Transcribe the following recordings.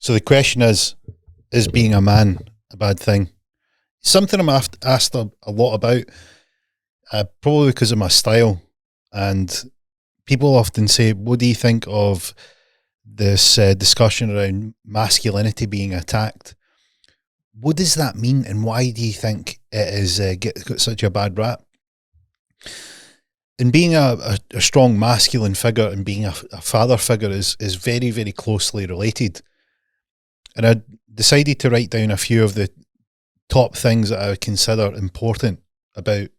So the question is being a man a bad thing? Something I'm asked a lot about, probably because of my style. And people often say, what do you think of this discussion around masculinity being attacked? What does that mean, and why do you think it is got such a bad rap? And being a strong masculine figure and being a father figure is very, very closely related. And I decided to write down a few of the top things that I would consider important about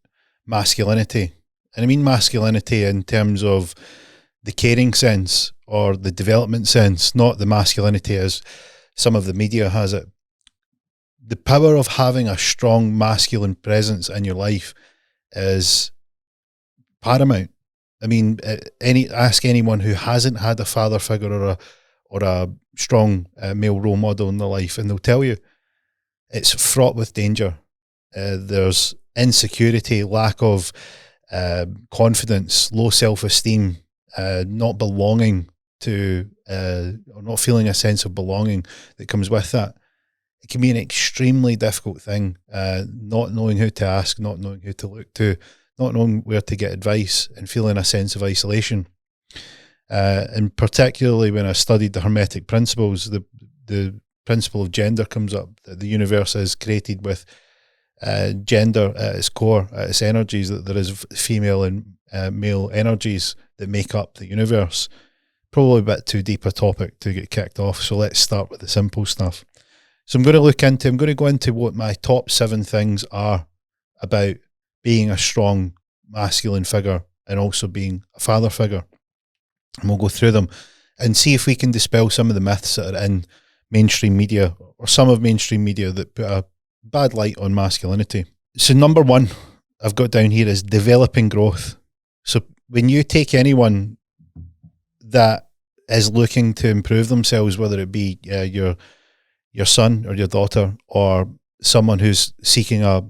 masculinity. And I mean masculinity in terms of the caring sense or the development sense, not the masculinity as some of the media has it. The power of having a strong masculine presence in your life is paramount. I mean, ask anyone who hasn't had a father figure or a strong male role model in their life, and they'll tell you it's fraught with danger. There's insecurity, lack of confidence, low self-esteem, not belonging to, or not feeling a sense of belonging that comes with that. It can be an extremely difficult thing, not knowing who to ask, not knowing who to look to, not knowing where to get advice, and feeling a sense of isolation. And particularly when I studied the Hermetic Principles, the principle of gender comes up, that the universe is created with gender at its core, at its energies, that there is female and male energies that make up the universe. Probably a bit too deep a topic to get kicked off, so let's start with the simple stuff. So I'm going to go into what my top 7 things are about being a strong masculine figure and also being a father figure. And we'll go through them and see if we can dispel some of the myths that are in mainstream media, or some of mainstream media, that put a bad light on masculinity. So number 1 I've got down here is developing growth. So when you take anyone that is looking to improve themselves, whether it be your son or your daughter, or someone who's seeking a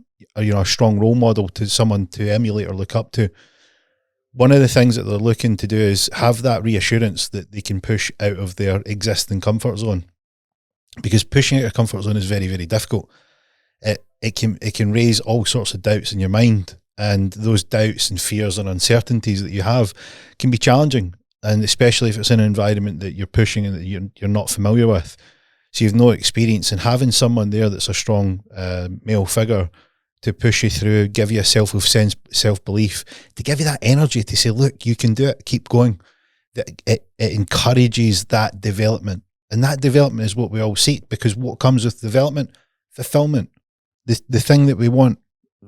strong role model, to someone to emulate or look up to, one of the things that they're looking to do is have that reassurance that they can push out of their existing comfort zone. Because pushing out your comfort zone is very, very difficult. It can raise all sorts of doubts in your mind, and those doubts and fears and uncertainties that you have can be challenging, and especially if it's in an environment that you're pushing and that you're not familiar with. So you've no experience, and having someone there that's a strong male figure to push you through, give you a self-belief, to give you that energy to say, look, you can do it, keep going. It encourages that development. And that development is what we all seek, because what comes with development? Fulfillment. The thing that we want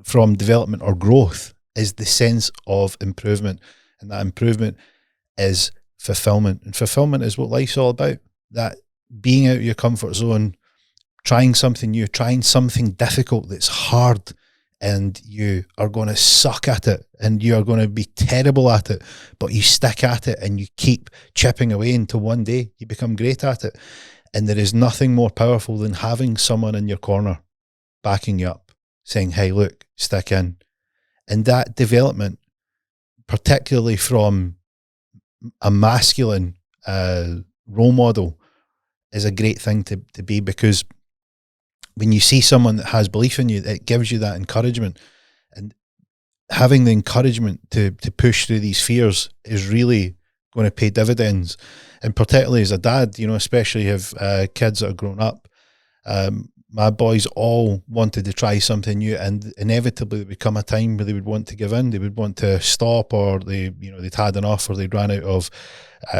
from development or growth is the sense of improvement. And that improvement is fulfillment. And fulfillment is what life's all about. That being out of your comfort zone, trying something new, trying something difficult that's hard, and you are going to suck at it and you are going to be terrible at it, but you stick at it and you keep chipping away until one day you become great at it. And there is nothing more powerful than having someone in your corner backing you up, saying, hey, look, stick in. And that development, particularly from a masculine role model, is a great thing to be, because when you see someone that has belief in you, it gives you that encouragement. And having the encouragement to push through these fears is really going to pay dividends. And particularly as a dad, especially if kids that are grown up, my boys all wanted to try something new, and inevitably there would come a time where they would want to give in, they would want to stop, or they'd had enough, or they'd ran out of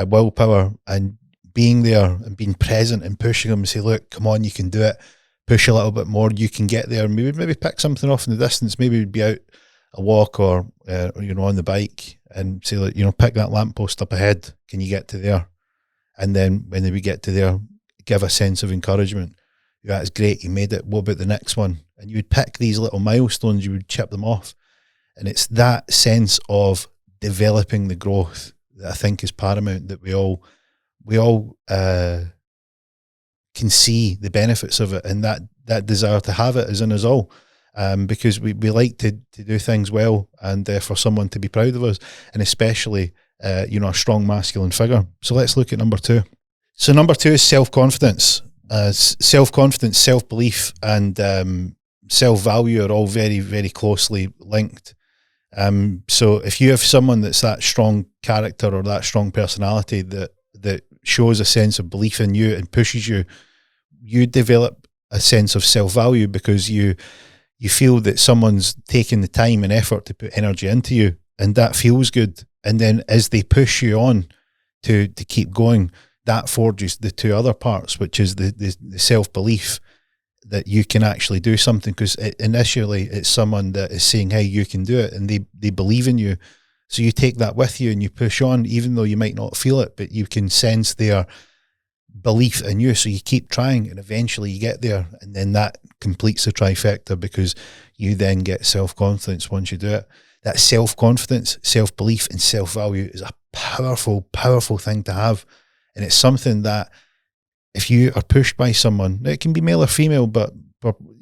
willpower. And being there and being present and pushing them and say, look, come on, you can do it. Push a little bit more, you can get there. And we would maybe pick something off in the distance. Maybe we'd be out a walk or on the bike, and say, like, pick that lamppost up ahead. Can you get to there? And then when we get to there, give a sense of encouragement. That's great, you made it. What about the next one? And you would pick these little milestones, you would chip them off. And it's that sense of developing the growth that I think is paramount, that we all can see the benefits of it, and that desire to have it is in us all, because we like to do things well, and for someone to be proud of us, and especially a strong masculine figure. So let's look at number 2. So number 2 is self-confidence. Self-confidence, self-belief, and self-value are all very, very closely linked. So if you have someone that's that strong character or that strong personality that shows a sense of belief in you and pushes you, you develop a sense of self-value because you feel that someone's taking the time and effort to put energy into you, and that feels good. And then as they push you on to keep going, that forges the two other parts, which is the self-belief that you can actually do something, because initially it's someone that is saying, hey, you can do it, and they believe in you. So you take that with you and you push on, even though you might not feel it, but you can sense their belief in you. So you keep trying, and eventually you get there, and then that completes the trifecta, because you then get self-confidence once you do it. That self-confidence, self-belief, and self-value is a powerful, powerful thing to have. And it's something that if you are pushed by someone, it can be male or female, but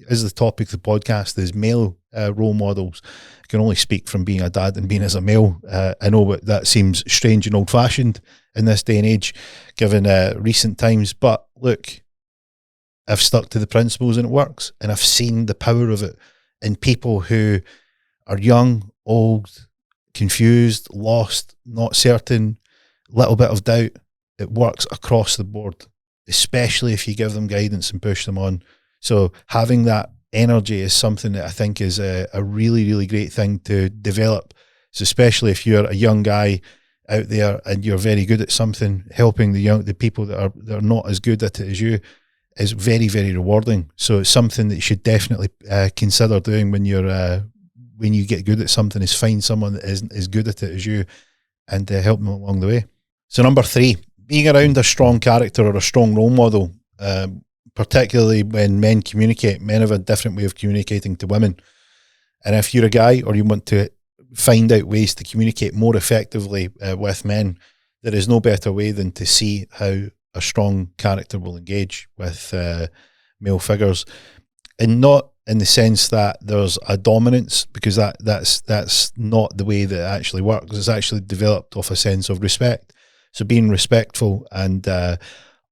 as the topic of the podcast is male role models, I can only speak from being a dad and being as a male. I know that seems strange and old-fashioned in this day and age, given recent times. But look, I've stuck to the principles and it works, and I've seen the power of it in people who are young, old, confused, lost, not certain, little bit of doubt. It works across the board, especially if you give them guidance and push them on. So having that energy is something that I think is a really, really great thing to develop. So especially if you're a young guy out there and you're very good at something, helping the people that are not as good at it as you is very, very rewarding. So it's something that you should definitely consider doing when you get good at something, is find someone that isn't as good at it as you and help them along the way. So number 3, being around a strong character or a strong role model, particularly when men communicate. Men have a different way of communicating to women. And if you're a guy or you want to find out ways to communicate more effectively with men, there is no better way than to see how a strong character will engage with male figures. And not in the sense that there's a dominance, because that's not the way that it actually works. It's actually developed off a sense of respect. So being respectful and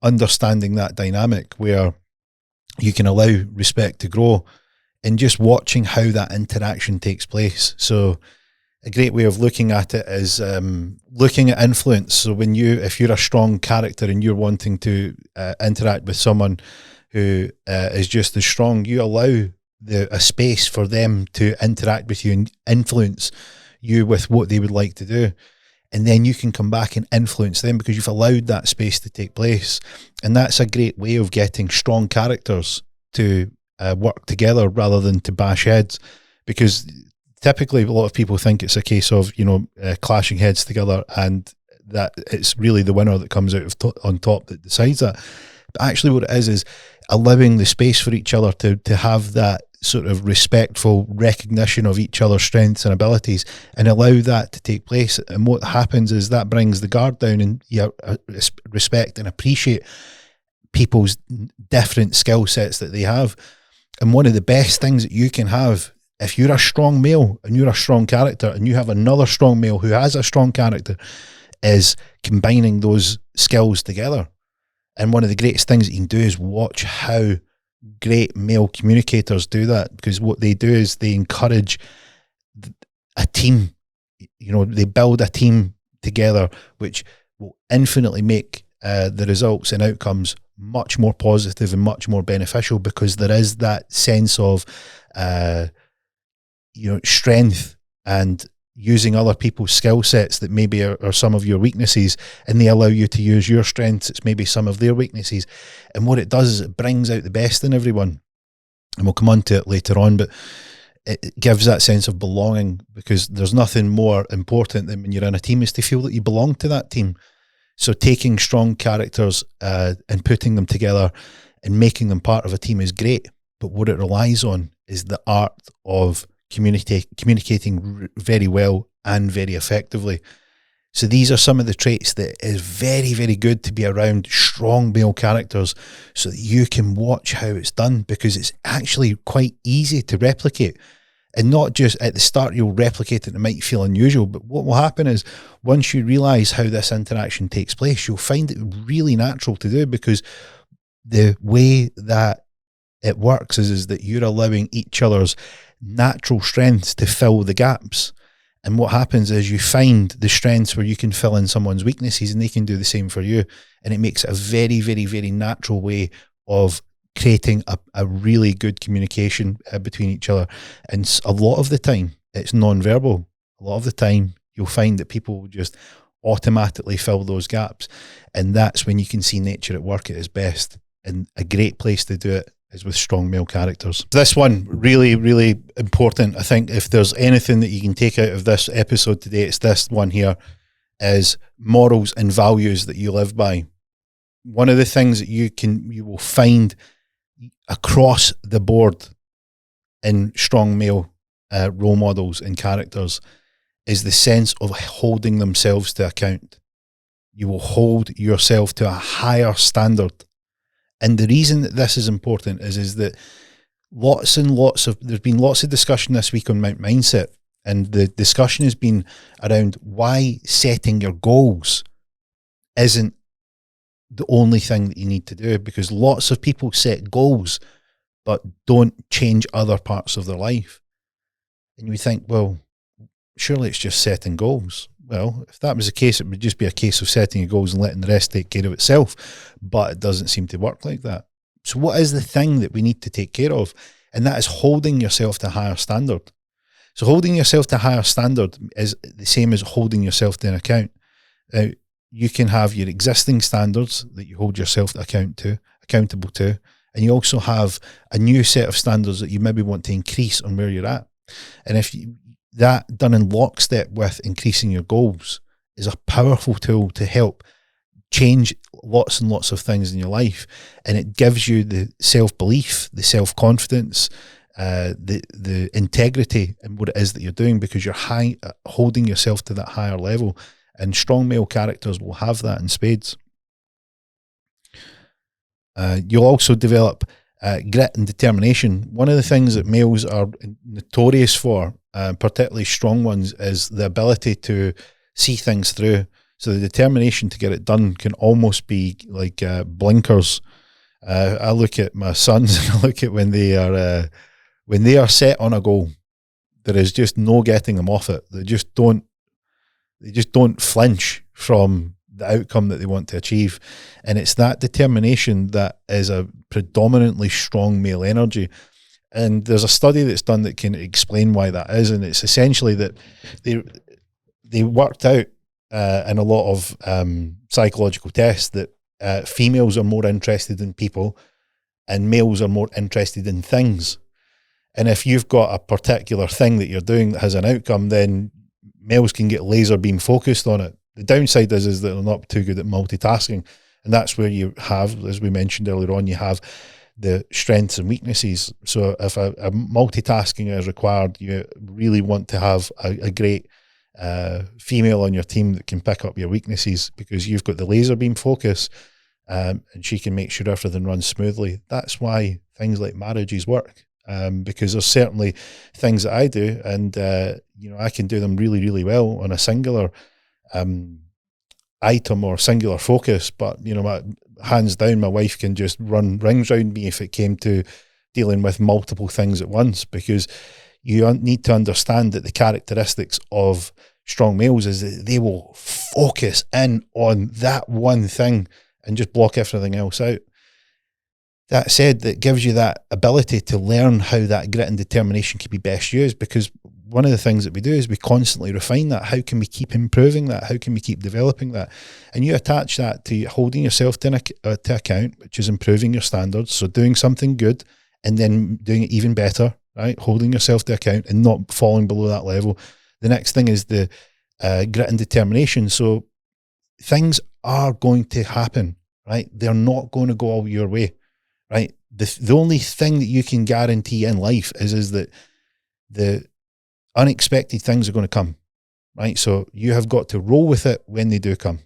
understanding that dynamic where you can allow respect to grow, and just watching how that interaction takes place. So a great way of looking at it is looking at influence. So if you're a strong character and you're wanting to interact with someone who is just as strong, you allow a space for them to interact with you and influence you with what they would like to do. And then you can come back and influence them because you've allowed that space to take place. And that's a great way of getting strong characters to work together rather than to bash heads. Because typically a lot of people think it's a case of, clashing heads together, and that it's really the winner that comes out on top that decides that. But actually what it is allowing the space for each other to have that sort of respectful recognition of each other's strengths and abilities, and allow that to take place. And what happens is that brings the guard down, and you respect and appreciate people's different skill sets that they have. And one of the best things that you can have, if you're a strong male and you're a strong character and you have another strong male who has a strong character, is combining those skills together. And one of the greatest things that you can do is watch how great male communicators do that, because what they do is they encourage a team. They build a team together, which will infinitely make the results and outcomes much more positive and much more beneficial, because there is that sense of strength and using other people's skill sets that maybe are some of your weaknesses, and they allow you to use your strengths. It's maybe some of their weaknesses. And what it does is it brings out the best in everyone. And we'll come on to it later on, but it gives that sense of belonging, because there's nothing more important than when you're in a team is to feel that you belong to that team. So taking strong characters and putting them together and making them part of a team is great. But what it relies on is the art of communicating very well and very effectively. So these are some of the traits that is very, very good to be around strong male characters, so that you can watch how it's done, because it's actually quite easy to replicate. And not just at the start you'll replicate it and it might feel unusual, but what will happen is once you realise how this interaction takes place, you'll find it really natural to do, because the way that it works is that you're allowing each other's natural strengths to fill the gaps. And what happens is you find the strengths where you can fill in someone's weaknesses and they can do the same for you. And it makes it a very, very, very natural way of creating a really good communication between each other. And a lot of the time, it's non-verbal. A lot of the time, you'll find that people will just automatically fill those gaps. And that's when you can see nature at work at its best. And a great place to do it is with strong male characters. This one, really, really important. I think if there's anything that you can take out of this episode today, it's this one here, is morals and values that you live by. One of the things that you will find across the board in strong male role models and characters is the sense of holding themselves to account. You will hold yourself to a higher standard. And the reason that this is important is that there's been lots of discussion this week on mindset, and the discussion has been around why setting your goals isn't the only thing that you need to do, because lots of people set goals but don't change other parts of their life. And you think, well, surely it's just setting goals. Well, if that was the case, it would just be a case of setting your goals and letting the rest take care of itself. But it doesn't seem to work like that. So what is the thing that we need to take care of? And that is holding yourself to a higher standard. So holding yourself to a higher standard is the same as holding yourself to an account. Now, you can have your existing standards that you hold yourself accountable to, and you also have a new set of standards that you maybe want to increase on where you're at. And if that done in lockstep with increasing your goals is a powerful tool to help change lots and lots of things in your life. And it gives you the self-belief, the self-confidence, the integrity in what it is that you're doing, because you're holding yourself to that higher level. And strong male characters will have that in spades. You'll also develop grit and determination. One of the things that males are notorious for, particularly strong ones, is the ability to see things through. So the determination to get it done can almost be like blinkers. I look at my sons and I look at when they are set on a goal, there is just no getting them off it. They just don't flinch from the outcome that they want to achieve. And it's that determination that is a predominantly strong male energy. And there's a study that's done that can explain why that is. And it's essentially that they worked out in a lot of psychological tests that females are more interested in people and males are more interested in things. And if you've got a particular thing that you're doing that has an outcome, then males can get laser beam focused on it. The downside is that they're not too good at multitasking. And that's where you have, as we mentioned earlier on, you have the strengths and weaknesses. So if a multitasking is required, you really want to have a great female on your team that can pick up your weaknesses, because you've got the laser beam focus and she can make sure everything runs smoothly. That's why things like marriages work. Because there's certainly things that I do, and I can do them really, really well on a singular item or singular focus. But hands down, my wife can just run rings around me if it came to dealing with multiple things at once. Because you need to understand that the characteristics of strong males is that they will focus in on that one thing and just block everything else out. That said, that gives you that ability to learn how that grit and determination can be best used, because one of the things that we do is we constantly refine that. How can we keep improving that? How can we keep developing that? And you attach that to holding yourself to account, which is improving your standards. So doing something good and then doing it even better, right? Holding yourself to account and not falling below that level. The next thing is the grit and determination. So things are going to happen, right? They're not going to go all your way. Right. The only thing that you can guarantee in life is that the unexpected things are going to come. Right. So you have got to roll with it when they do come.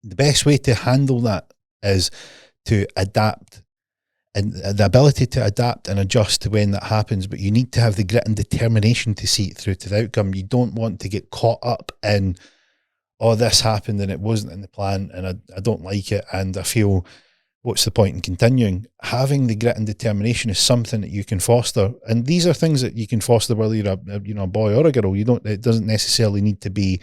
The best way to handle that is to adapt, and the ability to adapt and adjust to when that happens. But you need to have the grit and determination to see it through to the outcome. You don't want to get caught up in, oh, this happened and it wasn't in the plan and I don't like it and I feel, what's the point in continuing? Having the grit and determination is something that you can foster, and these are things that you can foster whether you're a boy or a girl. It doesn't necessarily need to be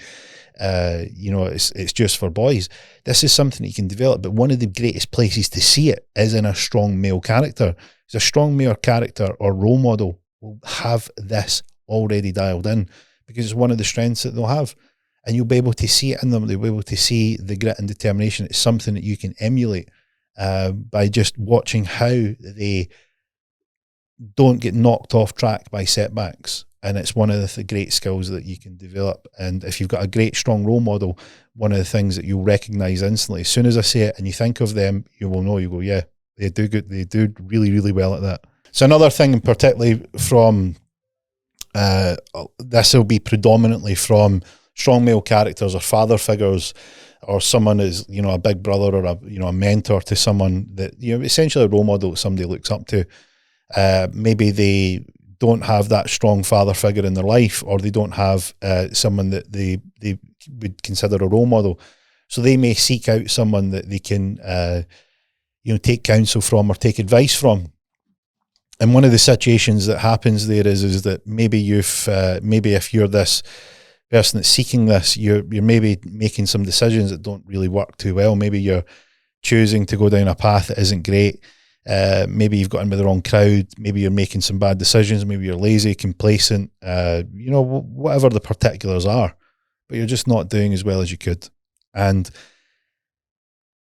it's just for boys. This is something that you can develop, but one of the greatest places to see it is in a strong male character. A strong male character or role model will have this already dialed in, because it's one of the strengths that they'll have, and you'll be able to see it in them. They'll be able to see the grit and determination. It's something that you can emulate by just watching how they don't get knocked off track by setbacks. And it's one of the great skills that you can develop. And if you've got a great, strong role model, one of the things that you'll recognize instantly, as soon as I say it and you think of them, you will know, you go, yeah, they do good. They do really, really well at that. So another thing, particularly from, this will be predominantly from strong male characters or father figures, or someone is, a big brother or a mentor to someone that, essentially a role model that somebody looks up to. Maybe they don't have that strong father figure in their life, or they don't have someone that they would consider a role model. So they may seek out someone that they can, take counsel from or take advice from. And one of the situations that happens there is that maybe if you're this person that's seeking this, you're maybe making some decisions that don't really work too well. Maybe you're choosing to go down a path that isn't great. Maybe you've got in with the wrong crowd. Maybe you're making some bad decisions. Maybe you're lazy, complacent, whatever the particulars are, but you're just not doing as well as you could. And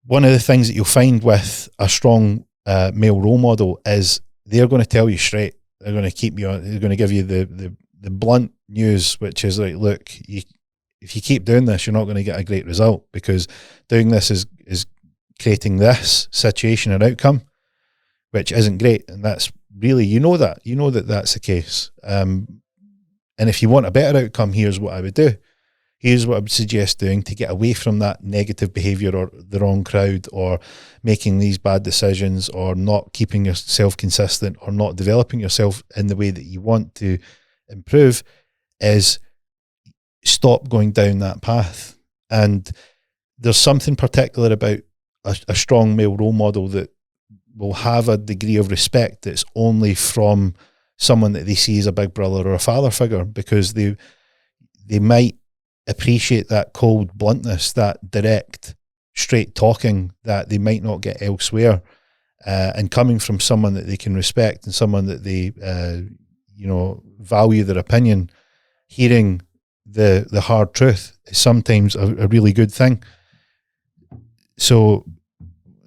one of the things that you'll find with a strong male role model is they're going to tell you straight. They're going to keep you on. They're going to give you the blunt news, which is like, look, if you keep doing this, you're not going to get a great result, because doing this is creating this situation and outcome, which isn't great. And that's really, that that's the case. And if you want a better outcome, here's what I would do. Here's what I would suggest doing to get away from that negative behavior or the wrong crowd, or making these bad decisions, or not keeping yourself consistent, or not developing yourself in the way that you want to improve, is stop going down that path. And there's something particular about a strong male role model that will have a degree of respect that's only from someone that they see as a big brother or a father figure, because they might appreciate that cold bluntness, that direct, straight talking that they might not get elsewhere, and coming from someone that they can respect and someone that they value their opinion, hearing the hard truth is sometimes a really good thing. So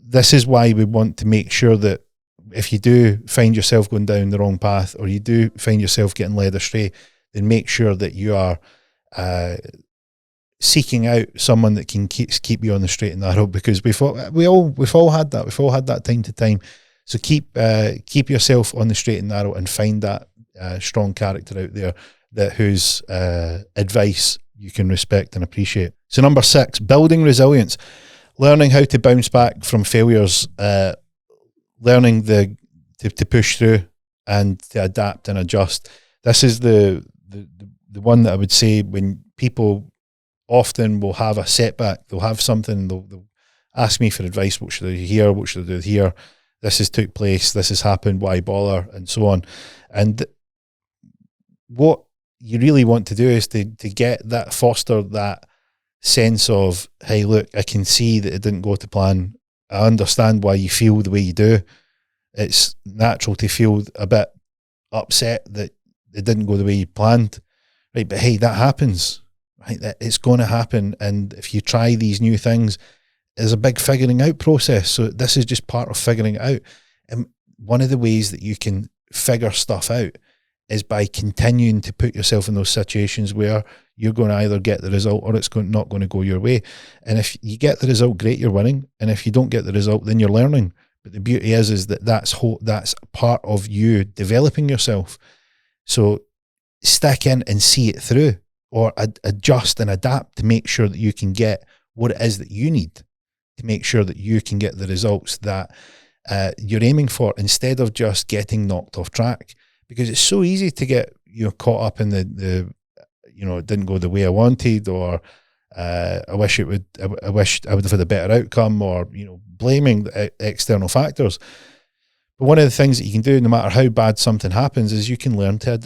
this is why we want to make sure that if you do find yourself going down the wrong path, or you do find yourself getting led astray, then make sure that you are seeking out someone that can keep you on the straight and narrow, because we've all had that. We've all had that time to time. So keep yourself on the straight and narrow, and find that strong character out there whose advice you can respect and appreciate. So number 6, building resilience. Learning how to bounce back from failures, learning to push through and to adapt and adjust. This is the one that I would say, when people often will have a setback, they'll have something, they'll ask me for advice. What should I do here? What should I do here? This has took place. This has happened. Why bother? And so on. And what you really want to do is to foster that sense of, hey, look, I can see that it didn't go to plan. I understand why you feel the way you do. It's natural to feel a bit upset that it didn't go the way you planned, right? But hey, that happens, right? It's going to happen. And if you try these new things, there's a big figuring out process. So this is just part of figuring it out. And one of the ways that you can figure stuff out is by continuing to put yourself in those situations where you're going to either get the result or it's not going to go your way. And if you get the result, great, you're winning. And if you don't get the result, then you're learning. But the beauty is that that's part of you developing yourself. So stick in and see it through, or adjust and adapt to make sure that you can get what it is that you need to make sure that you can get the results that you're aiming for, instead of just getting knocked off track. Because it's so easy to get caught up in the it didn't go the way I wanted, or I wish it would. I wish I would have had a better outcome, or blaming the external factors. But one of the things that you can do, no matter how bad something happens, is you can learn to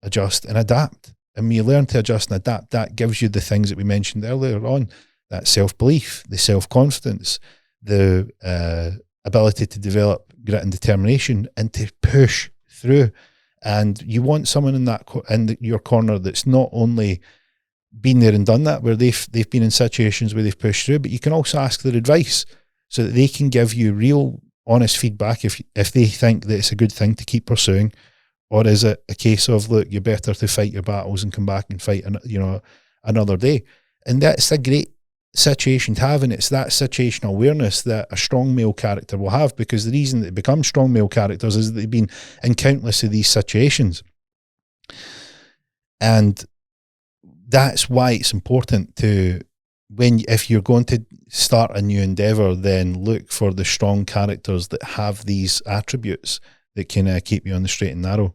adjust and adapt. And when you learn to adjust and adapt, that gives you the things that we mentioned earlier on: that self-belief, the self-confidence, the ability to develop grit and determination, and to push through. And you want someone in your corner that's not only been there and done that, where they've been in situations where they've pushed through, but you can also ask their advice so that they can give you real, honest feedback if they think that it's a good thing to keep pursuing, or is it a case of, look, you're better to fight your battles and come back and fight, another day. And that's a great situation to have, and it's that situational awareness that a strong male character will have, because the reason that they become strong male characters is that they've been in countless of these situations. And that's why it's important to, if you're going to start a new endeavor, then look for the strong characters that have these attributes that can keep you on the straight and narrow.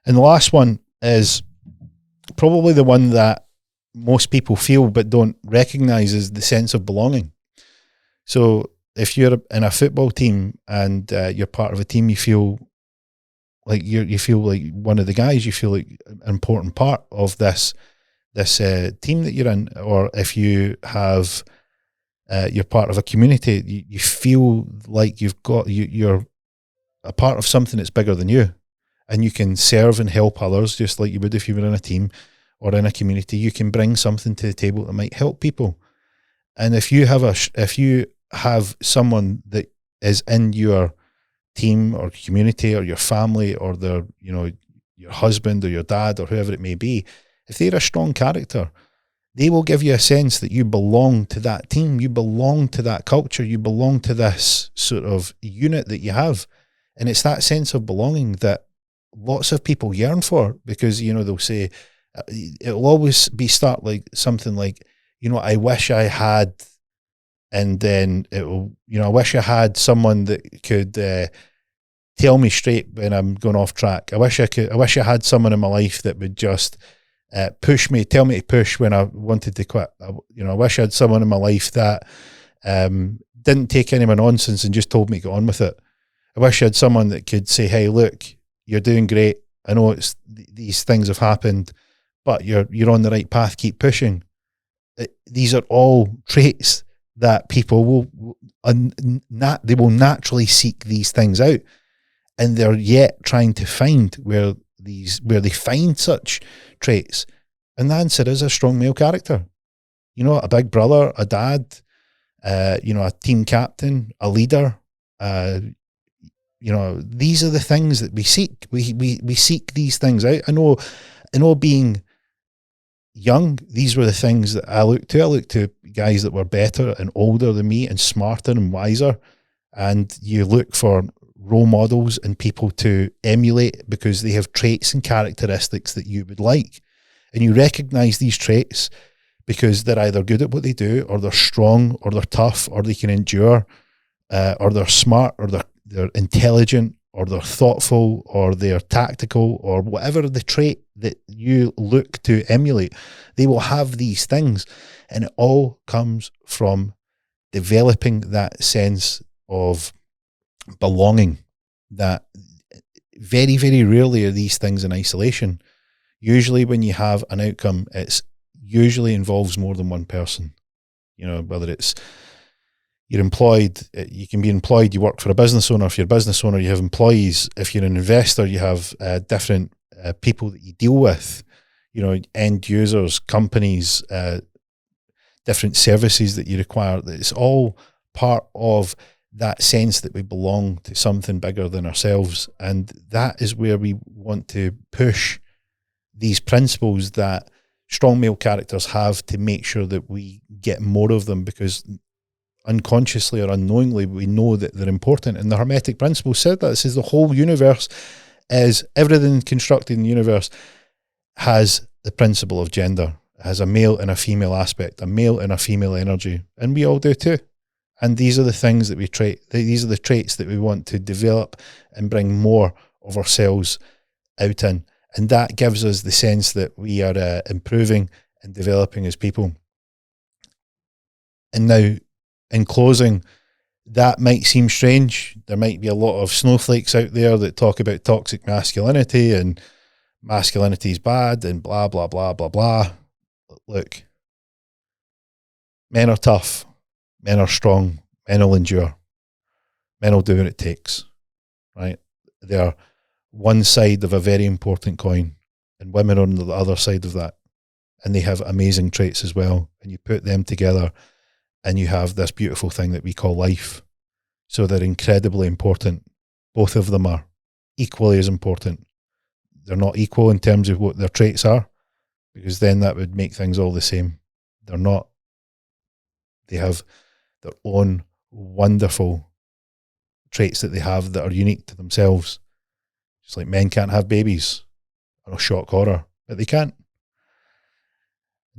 And the last one is probably the one that most people feel but don't recognize, is the sense of belonging. So if you're in a football team and you're part of a team, you feel like you feel like one of the guys, you feel like an important part of this team that you're in. Or if you have you're part of a community, you feel like you're a part of something that's bigger than you, and you can serve and help others just like you would if you were in a team or in a community. You can bring something to the table that might help people. And if you have someone that is in your team or community or your family, or your husband or your dad or whoever it may be, if they're a strong character, they will give you a sense that you belong to that team, you belong to that culture, you belong to this sort of unit that you have. And it's that sense of belonging that lots of people yearn for, because, they'll say, it'll always start like something like, I wish I had, and then I wish I had someone that could tell me straight when I'm going off track. I wish I had someone in my life that would just push me, tell me to push when I wanted to quit. I wish I had someone in my life that didn't take any of my nonsense and just told me to get on with it. I wish I had someone that could say, hey, look, you're doing great. I know these things have happened, but you're on the right path. Keep pushing. These are all traits that people they will naturally seek these things out, and they're yet trying to find where they find such traits. And the answer is a strong male character. A big brother, a dad, a team captain, a leader. These are the things that we seek. We seek these things out. I know being young, these were the things that I looked to. I looked to guys that were better and older than me and smarter and wiser. And you look for role models and people to emulate because they have traits and characteristics that you would like. And you recognize these traits because they're either good at what they do, or they're strong, or they're tough, or they can endure, or they're smart, or they're intelligent, or they're thoughtful, or they're tactical, or whatever the trait that you look to emulate. They will have these things, and it all comes from developing that sense of belonging. That very, very rarely are these things in isolation. Usually when you have an outcome, it's usually involves more than one person. Whether it's you're employed, you can be employed, you work for a business owner. If you're a business owner, you have employees. If you're an investor, you have different people that you deal with, end users, companies, different services that you require. It's all part of that sense that we belong to something bigger than ourselves. And that is where we want to push these principles that strong male characters have, to make sure that we get more of them, because unconsciously or unknowingly we know that they're important. And the Hermetic Principle said that. It says the whole universe is, everything constructed in the universe has the principle of gender. It has a male and a female aspect, a male and a female energy, and we all do too. And these are the things that these are the traits that we want to develop and bring more of ourselves out in. And that gives us the sense that we are improving and developing as people. And now, in closing, that might seem strange. There might be a lot of snowflakes out there that talk about toxic masculinity and masculinity is bad and blah, blah, blah, blah, blah. Look, men are tough. Men are strong. Men will endure. Men will do what it takes, right? They are one side of a very important coin, and women are on the other side of that. And they have amazing traits as well. And you put them together and you have this beautiful thing that we call life. So they're incredibly important. Both of them are equally as important. They're not equal in terms of what their traits are, because then that would make things all the same. They're not. They have their own wonderful traits that they have that are unique to themselves. Just like men can't have babies. Or a shock horror, but they can't.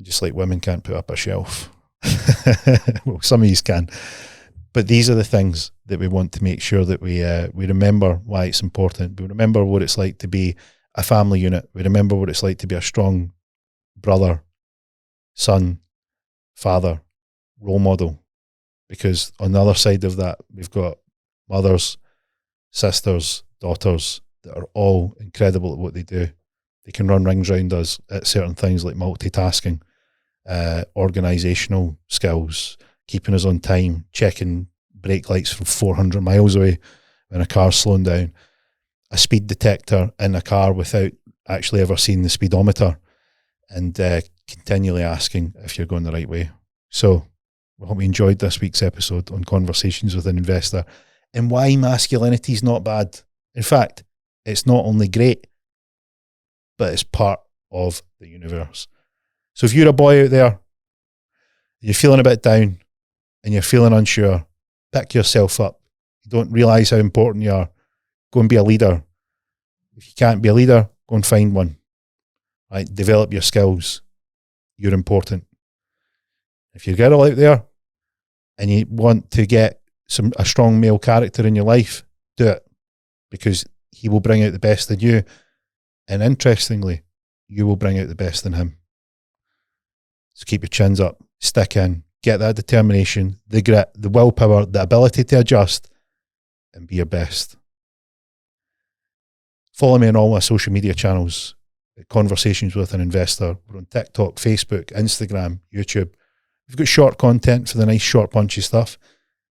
Just like women can't put up a shelf. Well, some of you can. But these are the things that we want to make sure that we remember why it's important. We remember what it's like to be a family unit. We remember what it's like to be a strong brother, son, father, role model. Because on the other side of that, we've got mothers, sisters, daughters that are all incredible at what they do. They can run rings round us at certain things like multitasking, organisational skills, keeping us on time, checking brake lights from 400 miles away when a car's slowing down, a speed detector in a car without actually ever seeing the speedometer, and continually asking if you're going the right way. So I hope you enjoyed this week's episode on Conversations with an Investor and why masculinity is not bad. In fact, it's not only great, but it's part of the universe. So if you're a boy out there, you're feeling a bit down and you're feeling unsure, pick yourself up. You don't realise how important you are. Go and be a leader. If you can't be a leader, go and find one. Right? Develop your skills. You're important. If you're a girl out there and you want to get a strong male character in your life, do it, because he will bring out the best in you. And interestingly, you will bring out the best in him. So keep your chins up, stick in, get that determination, the grit, the willpower, the ability to adjust, and be your best. Follow me on all my social media channels, Conversations with an Investor. We're on TikTok, Facebook, Instagram, YouTube. We've got short content for the nice short punchy stuff.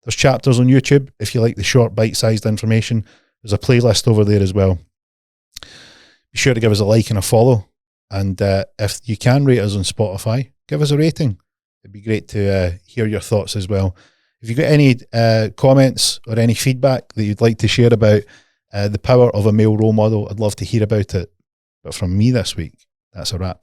There's chapters on YouTube if you like the short bite-sized information. There's a playlist over there as well. Be sure to give us a like and a follow. And if you can rate us on Spotify, give us a rating. It'd be great to hear your thoughts as well. If you've got any comments or any feedback that you'd like to share about the power of a male role model, I'd love to hear about it. But from me this week, that's a wrap.